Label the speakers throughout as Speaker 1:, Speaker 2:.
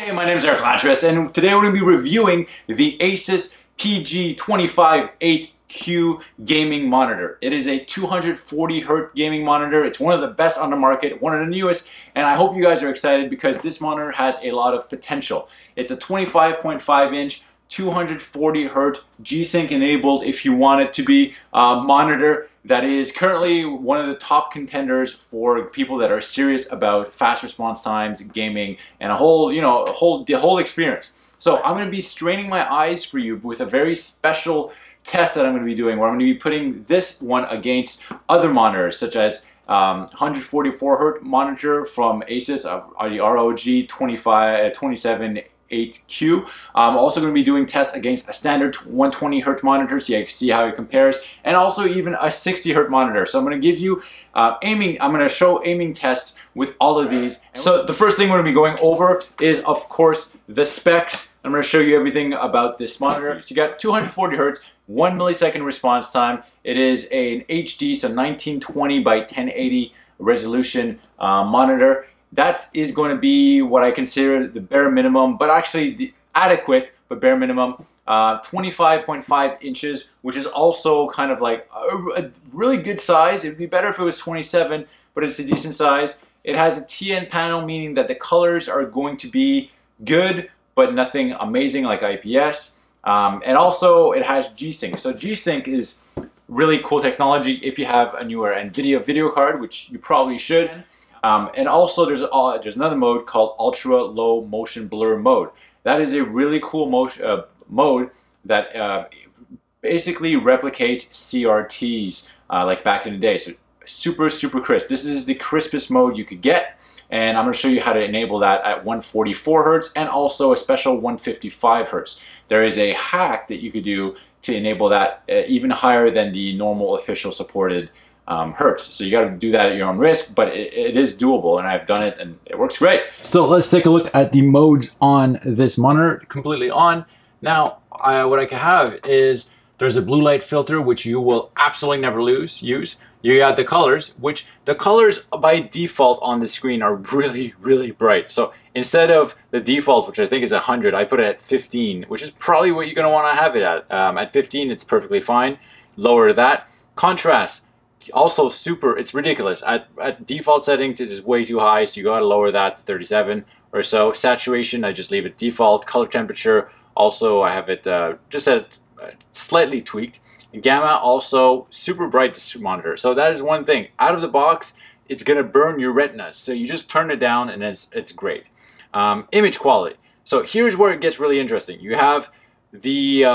Speaker 1: Hey, my name is Flatron, and today we're going to be reviewing the Asus PG258Q gaming monitor. It is a 240Hz gaming monitor. It's one of the best on the market, one of the newest, and I hope you guys are excited because this monitor has a lot of potential. It's a 25.5-inch 240Hz G-Sync enabled, if you want it to be, monitor that is currently one of the top contenders for people that are serious about fast response times, gaming, and the whole experience. So I'm going to be straining my eyes for you with a very special test that I'm going to be doing, where I'm going to be putting this one against other monitors, such as 144Hz monitor from Asus, the ROG 258Q. I'm also going to be doing tests against a standard 120Hz monitor, so you can see how it compares, and also even a 60Hz monitor. So I'm going to give you I'm going to show aiming tests with all of these. So the first thing we're going to be going over is, of course, the specs. I'm going to show you everything about this monitor. So you got 240Hz, 1 millisecond response time. It is an HD, so 1920 by 1080 resolution monitor. That is going to be what I consider the bare minimum, but actually the adequate, but bare minimum. 25.5 inches, which is also kind of like a really good size. It would be better if it was 27, but it's a decent size. It has a TN panel, meaning that the colors are going to be good, but nothing amazing like IPS. And also it has G-Sync. So G-Sync is really cool technology if you have a newer NVIDIA video card, which you probably should. And also there's another mode called ultra low motion blur mode. That is a really cool mode that basically replicates CRTs like back in the day. So super crisp. This is the crispest mode you could get, and I'm going to show you how to enable that at 144Hz and also a special 155Hz. There is a hack that you could do to enable that even higher than the normal official supported hertz. So you got to do that at your own risk, but it is doable, and I've done it and it works great. So let's take a look at the modes on this monitor. Completely on. Now what I can have is there's a blue light filter, which you will absolutely never use. You got the colors, which the colors by default on the screen are really bright. So instead of the default, which I think is 100, I put it at 15, which is probably what you're going to want to have it at. At 15 it's perfectly fine. Lower that. Contrast, also it's ridiculous. At default settings it is way too high, so you gotta lower that to 37 or so. Saturation, I just leave it default. Color temperature, also I have it just at slightly tweaked. Gamma, also super bright, this monitor. So that is one thing. Out of the box, it's gonna burn your retinas, so you just turn it down and it's great. Image quality. So here's where it gets really interesting. You have the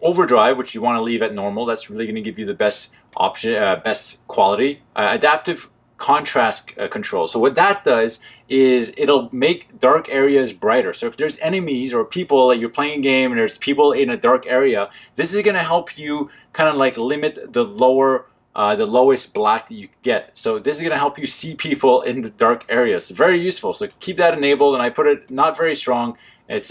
Speaker 1: overdrive, which you want to leave at normal. That's really going to give you the best option, best quality. Adaptive contrast control. So what that does is it'll make dark areas brighter. So if there's enemies or people, like you're playing a game and there's people in a dark area, this is going to help you kind of like limit the lowest black that you get. So this is going to help you see people in the dark areas. Very useful. So keep that enabled, and I put it not very strong. It's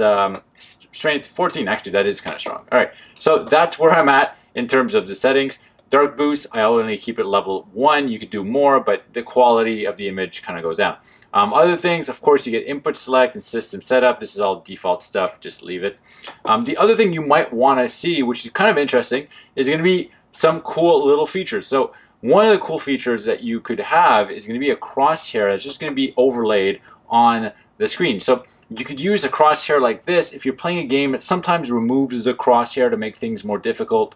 Speaker 1: strength 14. Actually, that is kind of strong. All right, so that's where I'm at in terms of the settings. Dark boost, I only keep it level 1. You could do more, but the quality of the image kind of goes down. Other things, of course, you get input select and system setup. This is all default stuff. Just leave it. The other thing you might want to see, which is kind of interesting, is going to be some cool little features. So one of the cool features that you could have is going to be a crosshair that's just going to be overlaid on the screen. So you could use a crosshair like this. If you're playing a game, it sometimes removes the crosshair to make things more difficult.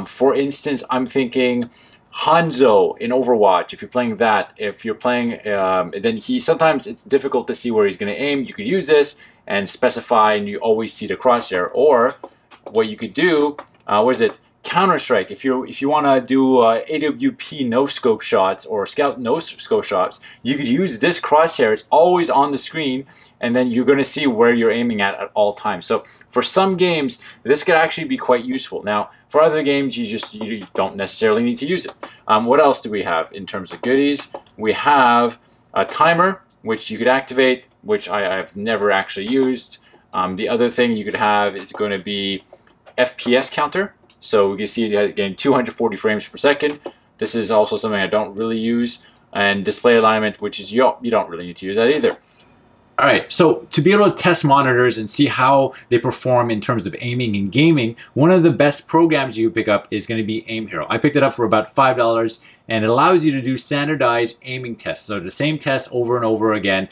Speaker 1: For instance, I'm thinking Hanzo in Overwatch. If you're playing that, if you're playing, then sometimes it's difficult to see where he's going to aim. You could use this and specify, and you always see the crosshair. Or what you could do, what is it? Counter-Strike. If you want to do AWP no-scope shots or Scout no-scope shots, you could use this crosshair. It's always on the screen, and then you're going to see where you're aiming at all times. So for some games, this could actually be quite useful. Now, for other games, you don't necessarily need to use it. What else do we have in terms of goodies? We have a timer, which you could activate, which I've never actually used. The other thing you could have is going to be FPS counter. So you can see it getting 240 frames per second. This is also something I don't really use. And display alignment, which is you don't really need to use that either. All right, so to be able to test monitors and see how they perform in terms of aiming and gaming, one of the best programs you pick up is going to be Aim Hero. I picked it up for about $5, and it allows you to do standardized aiming tests. So the same test over and over again,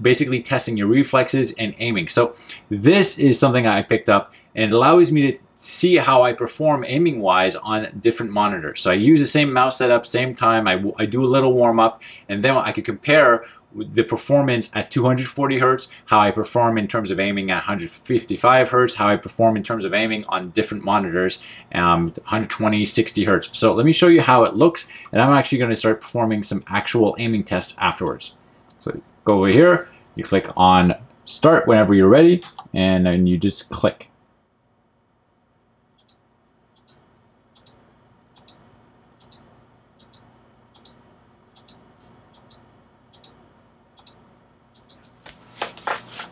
Speaker 1: basically testing your reflexes and aiming. So this is something I picked up, and it allows me to see how I perform aiming wise on different monitors. So I use the same mouse setup, same time, I do a little warm up, and then I could compare the performance at 240 Hertz, how I perform in terms of aiming at 155 Hertz, how I perform in terms of aiming on different monitors, 120, 60 Hertz. So let me show you how it looks, and I'm actually going to start performing some actual aiming tests afterwards. So go over here, you click on start whenever you're ready, and then you just click.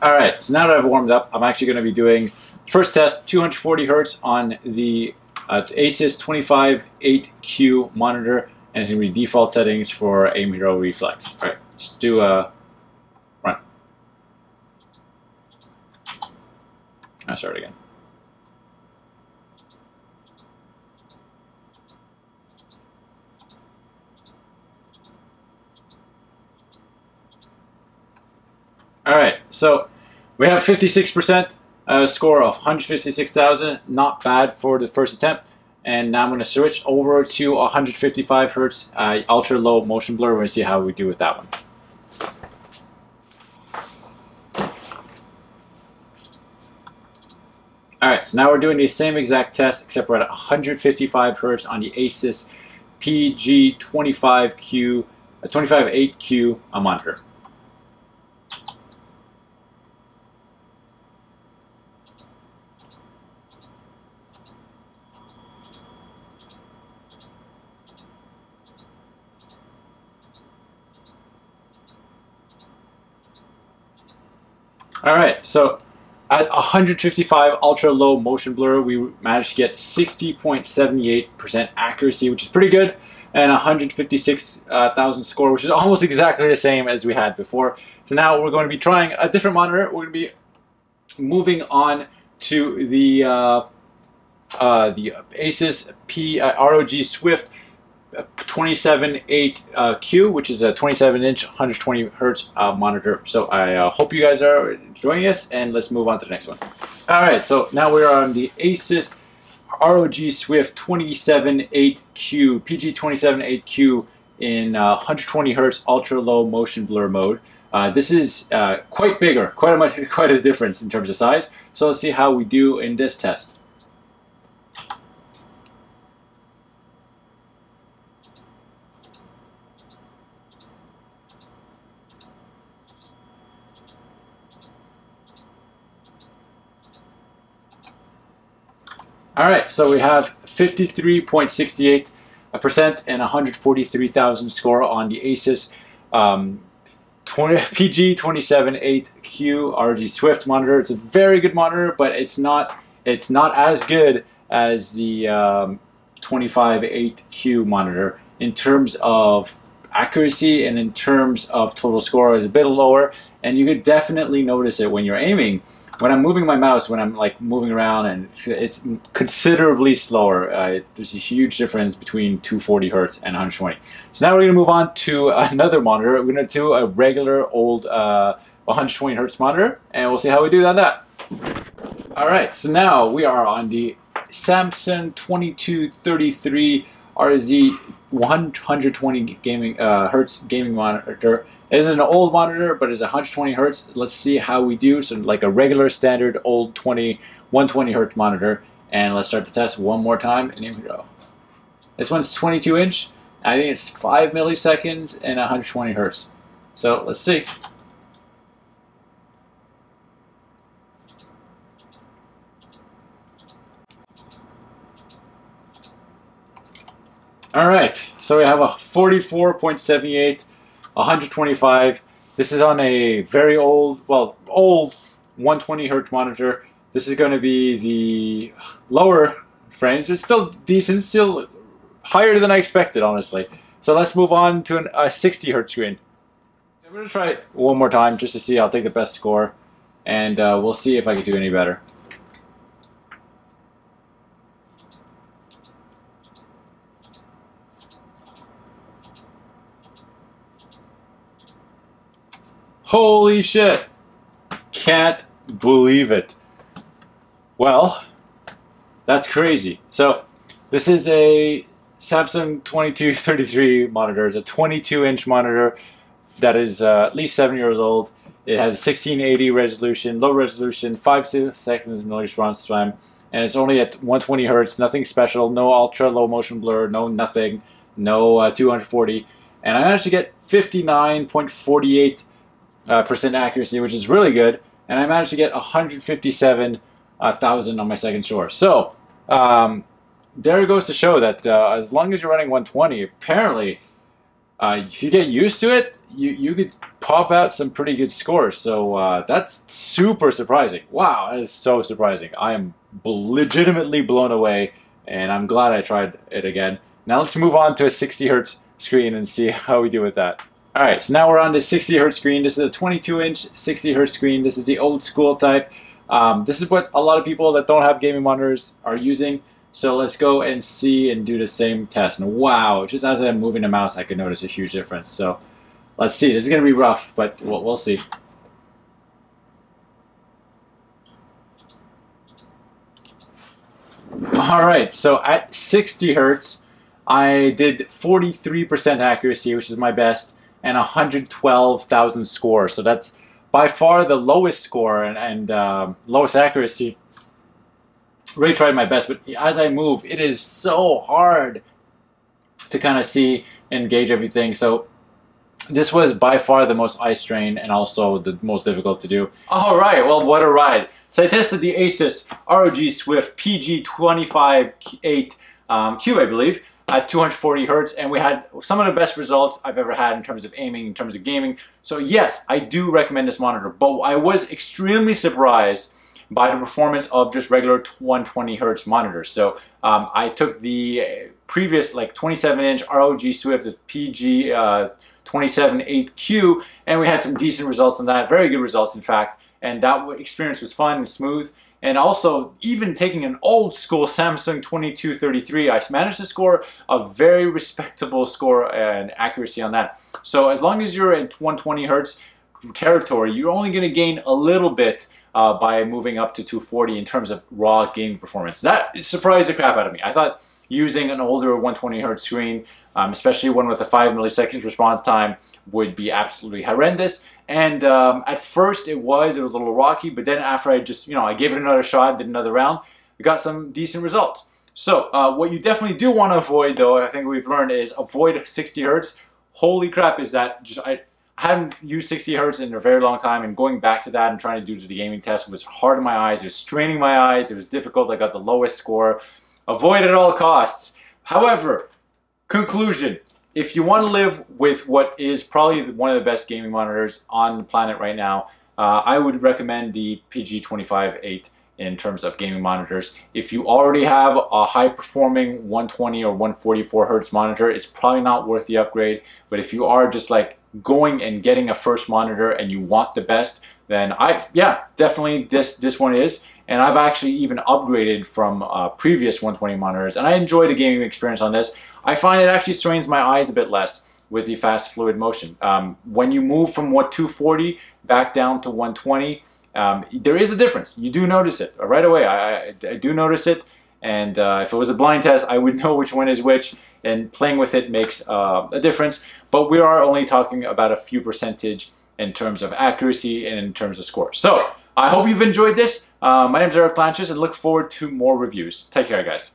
Speaker 1: All right, so now that I've warmed up, I'm actually going to be doing first test 240 Hertz on the Asus 258Q monitor, and it's going to be default settings for Aim Hero Reflex. All right, let's do a run. I'll start again. All right, so we have 56% score of 156,000. Not bad for the first attempt. And now I'm going to switch over to 155 Hertz ultra low motion blur. We're going to see how we do with that one. All right, so now we're doing the same exact test, except we're at 155 Hertz on the Asus PG258Q monitor. All right, so at 155 ultra low motion blur, we managed to get 60.78% accuracy, which is pretty good, and 156,000 score, which is almost exactly the same as we had before. So now we're going to be trying a different monitor. We're going to be moving on to the Asus ROG Swift 258Q, which is a 27-inch 120 Hertz monitor. So I hope you guys are enjoying this, and let's move on to the next one. All right, so now we're on the Asus ROG Swift 258Q, PG258Q in 120 Hertz ultra low motion blur mode. This is quite bigger, quite a difference in terms of size. So let's see how we do in this test. All right, so we have 53.68% and 143,000 score on the Asus PG258Q ROG Swift monitor. It's a very good monitor, but it's not as good as the 258Q monitor in terms of accuracy, and in terms of total score is a bit lower, and you could definitely notice it when you're aiming. When I'm moving my mouse, when I'm like moving around, and it's considerably slower. There's a huge difference between 240 Hertz and 120. So now we're going to move on to another monitor. We're going to do a regular old 120 Hertz monitor, and we'll see how we do on that. All right, so now we are on the Samson 2233 RZ 120 Hertz gaming monitor. It is an old monitor, but it's 120 Hertz. Let's see how we do. So like a regular standard old 120 Hertz monitor. And let's start the test one more time, and here we go. This one's 22 inch. I think it's 5 milliseconds and 120 Hertz. So let's see. All right, so we have a 44.78, 125. This is on a very old 120 Hertz monitor. This is going to be the lower frames, but still decent, still higher than I expected, honestly. So let's move on to a 60 Hertz screen. I'm gonna try it one more time just to see. I'll take the best score, and we'll see if I can do any better. Holy shit! Can't believe it. Well, that's crazy. So this is a Samsung 2233 monitor. It's a 22-inch monitor that is at least 7 years old. It has 1680 resolution, low resolution, 5 seconds no response time, and it's only at 120 hertz. Nothing special, no ultra low motion blur, no nothing, no 240, and I managed to get 59.48% accuracy, which is really good, and I managed to get 157,000 on my second score. So there it goes to show that as long as you're running 120, apparently if you get used to it, you could pop out some pretty good scores. So that's super surprising. Wow, that is so surprising. I am legitimately blown away, and I'm glad I tried it again. Now let's move on to a 60 hertz screen and see how we do with that. Alright, so now we're on the 60 hertz screen. This is a 22-inch 60 hertz screen. This is the old school type. This is what a lot of people that don't have gaming monitors are using. So let's go and see and do the same test. And wow, just as I'm moving the mouse, I can notice a huge difference. So let's see. This is going to be rough, but we'll see. Alright, so at 60 hertz, I did 43% accuracy, which is my best, and 112,000 score. So that's by far the lowest score and lowest accuracy. Really tried my best, but as I move, it is so hard to kind of see and gauge everything. So this was by far the most eye strain and also the most difficult to do. All right, well, what a ride. So I tested the Asus ROG Swift PG258Q, I believe, at 240 hertz, and we had some of the best results I've ever had in terms of aiming, in terms of gaming. So yes, I do recommend this monitor, but I was extremely surprised by the performance of just regular 120 hertz monitors. So I took the previous like 27-inch ROG Swift PG258Q, and we had some decent results on that, very good results in fact, and that experience was fun and smooth. And also, even taking an old school Samsung 2233, I managed to score a very respectable score and accuracy on that. So as long as you're at 120 hertz territory, you're only going to gain a little bit by moving up to 240 in terms of raw gaming performance. That surprised the crap out of me. I thought using an older 120 hertz screen, especially one with a 5 milliseconds response time, would be absolutely horrendous. And at first it was a little rocky, but then after I just, I gave it another shot, did another round, we got some decent results. So what you definitely do want to avoid, though, I think we've learned, is avoid 60 hertz. Holy crap, is that just, I hadn't used 60 hertz in a very long time, and going back to that and trying to do the gaming test was hard on my eyes. It was straining my eyes. It was difficult. I got the lowest score. Avoid at all costs. However, conclusion. If you want to live with what is probably one of the best gaming monitors on the planet right now, I would recommend the PG258 in terms of gaming monitors. If you already have a high-performing 120 or 144 hertz monitor, it's probably not worth the upgrade. But if you are just like going and getting a first monitor and you want the best, then yeah, definitely this one is. And I've actually even upgraded from previous 120 monitors, and I enjoy the gaming experience on this. I find it actually strains my eyes a bit less with the fast fluid motion. When you move from 240 back down to 120, there is a difference. You do notice it right away. I do notice it, and if it was a blind test, I would know which one is which, and playing with it makes a difference. But we are only talking about a few percentage in terms of accuracy and in terms of score. So I hope you've enjoyed this. My name is Eric Planches, and look forward to more reviews. Take care, guys.